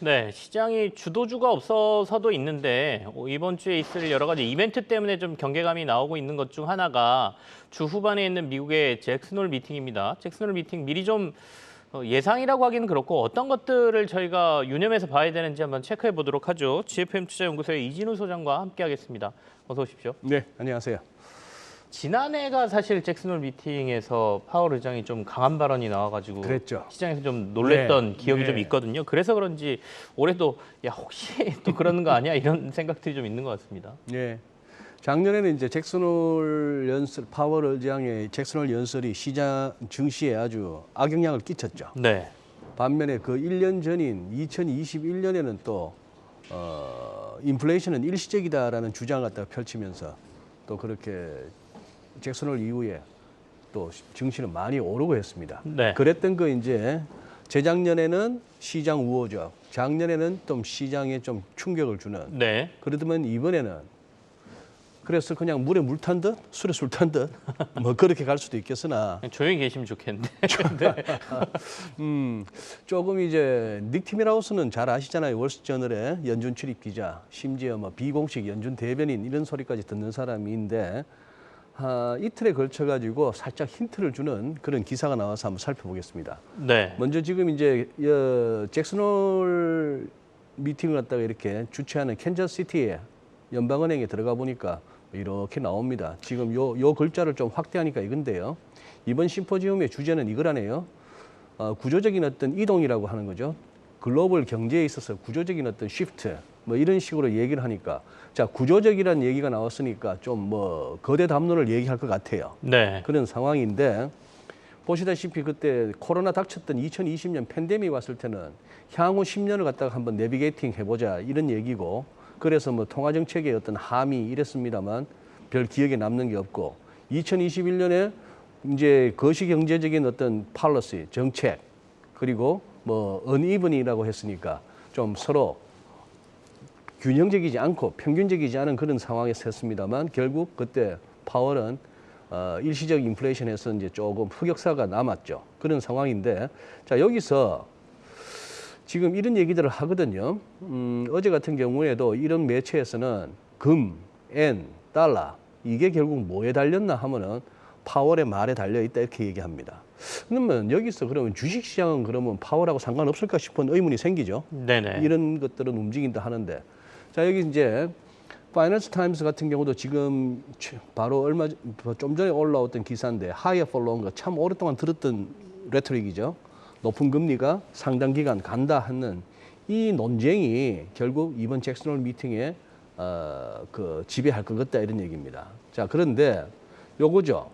네, 시장이 주도주가 없어서도 있는데 이번 주에 있을 여러 가지 이벤트 때문에 좀 경계감이 나오고 있는 것 중 하나가 주 후반에 있는 미국의 잭슨홀 미팅입니다. 잭슨홀 미팅 미리 좀 예상이라고 하기는 그렇고 어떤 것들을 저희가 유념해서 봐야 되는지 한번 체크해 보도록 하죠. GFM 투자연구소의 이진우 소장과 함께하겠습니다. 어서 오십시오. 네, 안녕하세요. 지난해가 사실 잭슨홀 미팅에서 파월 의장이 좀 강한 발언이 나와가지고 그랬죠. 시장에서 좀 놀랬던 네, 기억이 네. 좀 있거든요. 그래서 그런지 올해도 야 혹시 또 그러는 거 아니야 이런 생각들이 좀 있는 것 같습니다. 네. 작년에는 이제 잭슨홀 연설, 파월 의장의 잭슨홀 연설이 시장 증시에 아주 악영향을 끼쳤죠. 네. 반면에 그 1년 전인 2021년에는 또 인플레이션은 일시적이다라는 주장을 갖다가 펼치면서 또 그렇게 잭슨홀 이후에 또 증시는 많이 오르고 했습니다. 네. 그랬던 거 이제 재작년에는 시장 우호적, 작년에는 좀 시장에 좀 충격을 주는. 네. 그러더만 이번에는 그래서 그냥 물에 물 탄 듯, 술에 술 탄 듯, 뭐 그렇게 갈 수도 있겠으나 조용히 계시면 좋겠는데. 조금 이제 닉 티밀하우스는 잘 아시잖아요. 월스트저널의 연준 출입 기자, 심지어 뭐 비공식 연준 대변인 이런 소리까지 듣는 사람인데 이틀에 걸쳐 가지고 살짝 힌트를 주는 그런 기사가 나와서 한번 살펴보겠습니다. 네. 먼저 지금 이제 잭슨홀 미팅을 갖다가 이렇게 주최하는 캔자스시티에 연방은행에 들어가 보니까 이렇게 나옵니다. 지금 요 글자를 좀 확대하니까 이건데요. 이번 심포지움의 주제는 이거라네요. 구조적인 어떤 이동이라고 하는 거죠. 글로벌 경제에 있어서 구조적인 어떤 시프트 뭐 이런 식으로 얘기를 하니까 자 구조적이라는 얘기가 나왔으니까 좀 뭐 거대 담론을 얘기할 것 같아요. 네. 그런 상황인데 보시다시피 그때 코로나 닥쳤던 2020년 팬데믹 왔을 때는 향후 10년을 갖다가 한번 내비게이팅 해보자 이런 얘기고 그래서 뭐 통화정책의 어떤 함의 이랬습니다만 별 기억에 남는 게 없고 2021년에 이제 거시경제적인 어떤 팔러시, 정책 그리고 뭐 언이븐이라고 했으니까 좀 서로 균형적이지 않고 평균적이지 않은 그런 상황에서 했습니다만 결국 그때 파월은 일시적 인플레이션에서 이제 조금 흑역사가 남았죠. 그런 상황인데 자 여기서 지금 이런 얘기들을 하거든요. 어제 같은 경우에도 이런 매체에서는 금, 엔, 달러 이게 결국 뭐에 달렸나 하면은 파월의 말에 달려 있다 이렇게 얘기합니다. 그러면 여기서 그러면 주식시장은 그러면 파월하고 상관없을까 싶은 의문이 생기죠. 네네. 이런 것들은 움직인다 하는데 자 여기 이제 파이낸스 타임스 같은 경우도 지금 바로 좀 전에 올라왔던 기사인데 higher for longer 참 오랫동안 들었던 레토릭이죠. 높은 금리가 상당 기간 간다 하는 이 논쟁이 결국 이번 잭슨홀 미팅에 그 지배할 것 같다 이런 얘기입니다. 자 그런데 요거죠.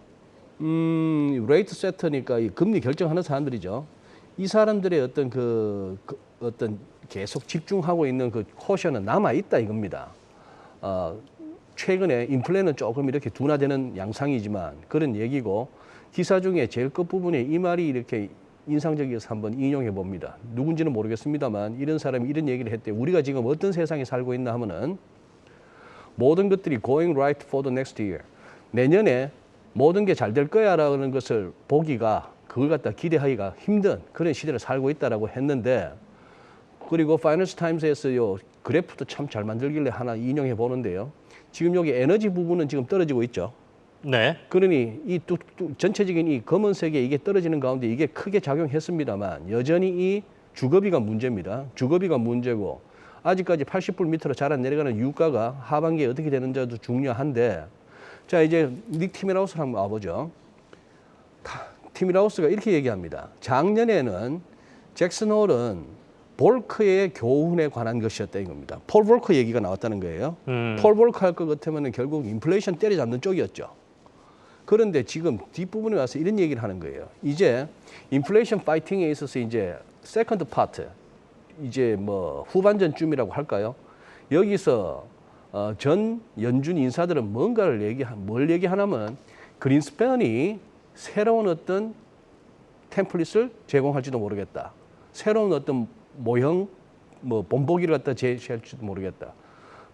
레이트 세터니까 이 금리 결정하는 사람들이죠. 이 사람들의 어떤 어떤 계속 집중하고 있는 그 코션은 남아 있다 이겁니다. 최근에 인플레는 조금 이렇게 둔화되는 양상이지만 그런 얘기고 기사 중에 제일 끝부분에 이 말이 이렇게 인상적이어서 한번 인용해 봅니다. 누군지는 모르겠습니다만 이런 사람이 이런 얘기를 했대요. 우리가 지금 어떤 세상에 살고 있나 하면은 모든 것들이 going right for the next year. 내년에 모든 게 잘 될 거야라는 것을 보기가 그걸 갖다 기대하기가 힘든 그런 시대를 살고 있다라고 했는데 그리고 파이낸스 타임스에서 요 그래프도 참 잘 만들길래 하나 인용해 보는데요. 지금 여기 에너지 부분은 지금 떨어지고 있죠. 네. 그러니 이 전체적인 이 검은색에 이게 떨어지는 가운데 이게 크게 작용했습니다만 여전히 이 주거비가 문제입니다. 주거비가 문제고 아직까지 80불 밑으로 잘 안 내려가는 유가가 하반기에 어떻게 되는지도 중요한데 자 이제 닉 티밀하우스를 한번 와보죠. 티밀하우스가 이렇게 얘기합니다. 작년에는 잭슨홀은 볼크의 교훈에 관한 것이었다 이겁니다. 폴 볼커 얘기가 나왔다는 거예요. 폴 볼커 할 것 같으면 결국 인플레이션 때려잡는 쪽이었죠. 그런데 지금 뒷부분에 와서 이런 얘기를 하는 거예요. 이제 인플레이션 파이팅에 있어서 이제 세컨드 파트, 이제 뭐 후반전쯤이라고 할까요? 여기서 전 연준 인사들은 뭘 얘기하냐면 그린스팬이 새로운 어떤 템플릿을 제공할지도 모르겠다. 새로운 어떤 모형, 뭐 본보기를 갖다 제시할지도 모르겠다.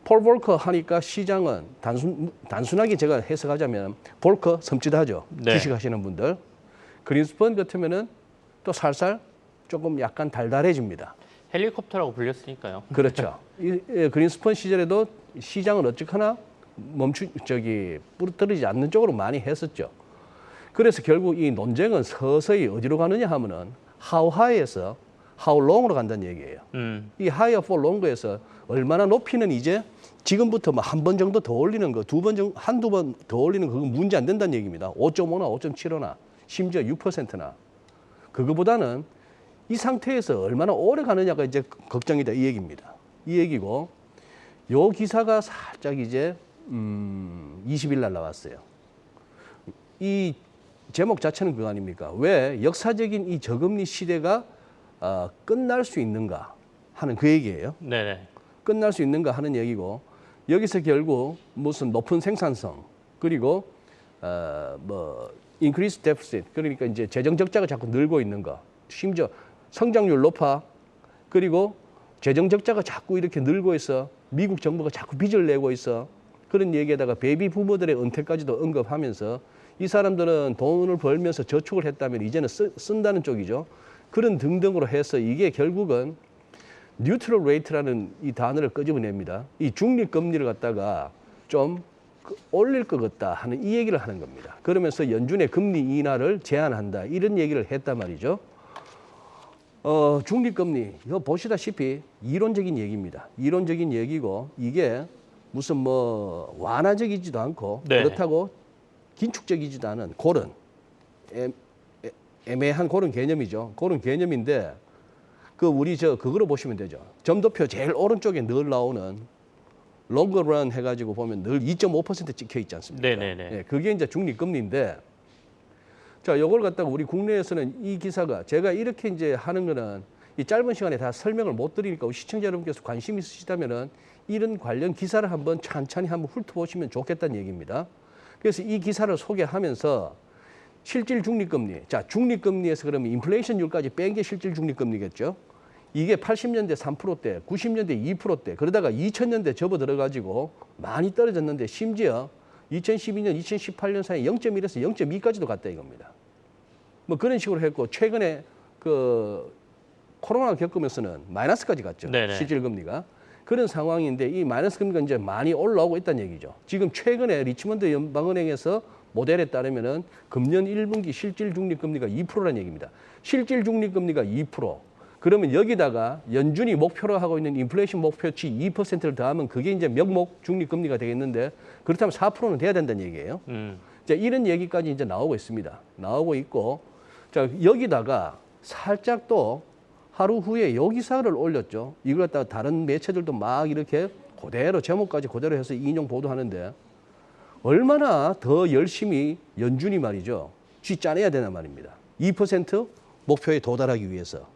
폴 볼커 하니까 시장은 단순하게 제가 해석하자면 볼커 섬찟하죠. 네. 주식하시는 분들. 그린스펀 같으면은 또 살살 조금 약간 달달해집니다. 헬리콥터라고 불렸으니까요. 그렇죠. 그린스펀 시절에도 시장을 어쨌거나 부러뜨리지 않는 쪽으로 많이 했었죠. 그래서 결국 이 논쟁은 서서히 어디로 가느냐 하면은 how high에서 how long으로 간다는 얘기예요. 이 higher for longer 에서 얼마나 높이는 이제 지금부터 뭐 한 번 정도 더 올리는 거, 한두 번 더 올리는 거, 그건 문제 안 된다는 얘기입니다. 5.5나 5.75나 심지어 6%나. 그거보다는 이 상태에서 얼마나 오래 가느냐가 이제 걱정이다 이 얘기입니다. 이 얘기고, 요 기사가 살짝 이제 20일 날 나왔어요. 이 제목 자체는 그거 아닙니까? 왜 역사적인 이 저금리 시대가 끝날 수 있는가 하는 그 얘기예요. 네네. 끝날 수 있는가 하는 얘기고, 여기서 결국 무슨 높은 생산성, 그리고 increased deficit, 그러니까 이제 재정 적자가 자꾸 늘고 있는 거, 심지어 성장률 높아, 그리고 재정 적자가 자꾸 이렇게 늘고 있어, 미국 정부가 자꾸 빚을 내고 있어, 그런 얘기에다가 베이비 부모들의 은퇴까지도 언급하면서 이 사람들은 돈을 벌면서 저축을 했다면 이제는 쓴다는 쪽이죠. 그런 등등으로 해서 이게 결국은 뉴트럴 레이트라는 이 단어를 끄집어냅니다. 이 중립금리를 갖다가 좀 올릴 것 같다 하는 이 얘기를 하는 겁니다. 그러면서 연준의 금리 인하를 제한한다 이런 얘기를 했단 말이죠. 중립금리 이거 보시다시피 이론적인 얘기입니다. 이론적인 얘기고 이게 무슨 뭐 완화적이지도 않고 네. 그렇다고 긴축적이지도 않은 그런 애매한 그런 개념이죠. 그런 개념인데 우리 그거로 보시면 되죠. 점도표 제일 오른쪽에 늘 나오는 롱거런 해가지고 보면 늘 2.5% 찍혀 있지 않습니까? 네네네. 예, 그게 이제 중립금리인데, 자, 요걸 갖다가 우리 국내에서는 이 기사가 제가 이렇게 이제 하는 거는 이 짧은 시간에 다 설명을 못 드리니까 시청자 여러분께서 관심 있으시다면은 이런 관련 기사를 한번 찬찬히 한번 훑어보시면 좋겠다는 얘기입니다. 그래서 이 기사를 소개하면서 실질 중립금리, 자, 중립금리에서 그러면 인플레이션율까지 뺀 게 실질 중립금리겠죠. 이게 80년대 3%대, 90년대 2%대, 그러다가 2000년대 접어들어가지고 많이 떨어졌는데 심지어 2012년, 2018년 사이에 0.1에서 0.2까지도 갔다 이겁니다. 뭐 그런 식으로 했고, 최근에 코로나 겪으면서는 마이너스까지 갔죠. 네네. 실질 금리가. 그런 상황인데 이 마이너스 금리가 이제 많이 올라오고 있다는 얘기죠. 지금 최근에 리치먼드 연방은행에서 모델에 따르면은 금년 1분기 실질 중립금리가 2%라는 얘기입니다. 실질 중립금리가 2%. 그러면 여기다가 연준이 목표로 하고 있는 인플레이션 목표치 2%를 더하면 그게 이제 명목 중립금리가 되겠는데, 그렇다면 4%는 돼야 된다는 얘기예요. 자, 이런 얘기까지 이제 나오고 있습니다. 나오고 있고, 자, 여기다가 살짝 또 하루 후에 요 기사를 올렸죠. 이걸 갖다가 다른 매체들도 막 이렇게 그대로 제목까지 그대로 해서 인용 보도하는데, 얼마나 더 열심히 연준이 말이죠. 쥐 짜내야 되나 말입니다. 2% 목표에 도달하기 위해서.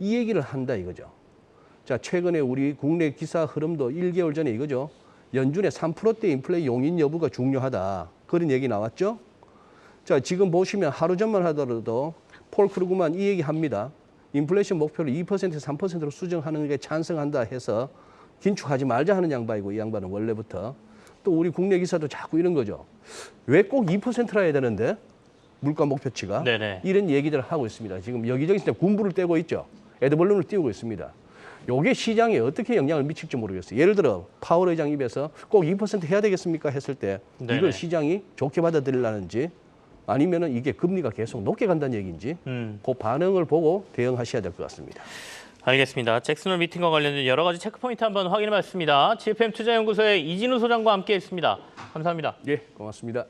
이 얘기를 한다 이거죠. 자, 최근에 우리 국내 기사 흐름도 1개월 전에 이거죠. 연준의 3%대 인플레 용인 여부가 중요하다. 그런 얘기 나왔죠. 자, 지금 보시면 하루 전만 하더라도 폴 크루그만 이 얘기 합니다. 인플레이션 목표를 2%에서 3%로 수정하는 게 찬성한다 해서 긴축하지 말자 하는 양반이고, 이 양반은 원래부터. 또 우리 국내 기사도 자꾸 이런 거죠. 왜 꼭 2%라 해야 되는데? 물가 목표치가. 네네. 이런 얘기들을 하고 있습니다. 지금 여기저기 진짜 군부를 떼고 있죠. 애드벌룬을 띄우고 있습니다. 요게 시장에 어떻게 영향을 미칠지 모르겠어요. 예를 들어 파월 의장 입에서 꼭 2% 해야 되겠습니까 했을 때 네네. 이걸 시장이 좋게 받아들이려는지, 아니면은 이게 금리가 계속 높게 간다는 얘기인지 그 반응을 보고 대응하셔야 될 것 같습니다. 알겠습니다. 잭슨홀 미팅과 관련된 여러 가지 체크포인트 한번 확인해봤습니다. GFM 투자연구소의 이진우 소장과 함께했습니다. 감사합니다. 예, 고맙습니다.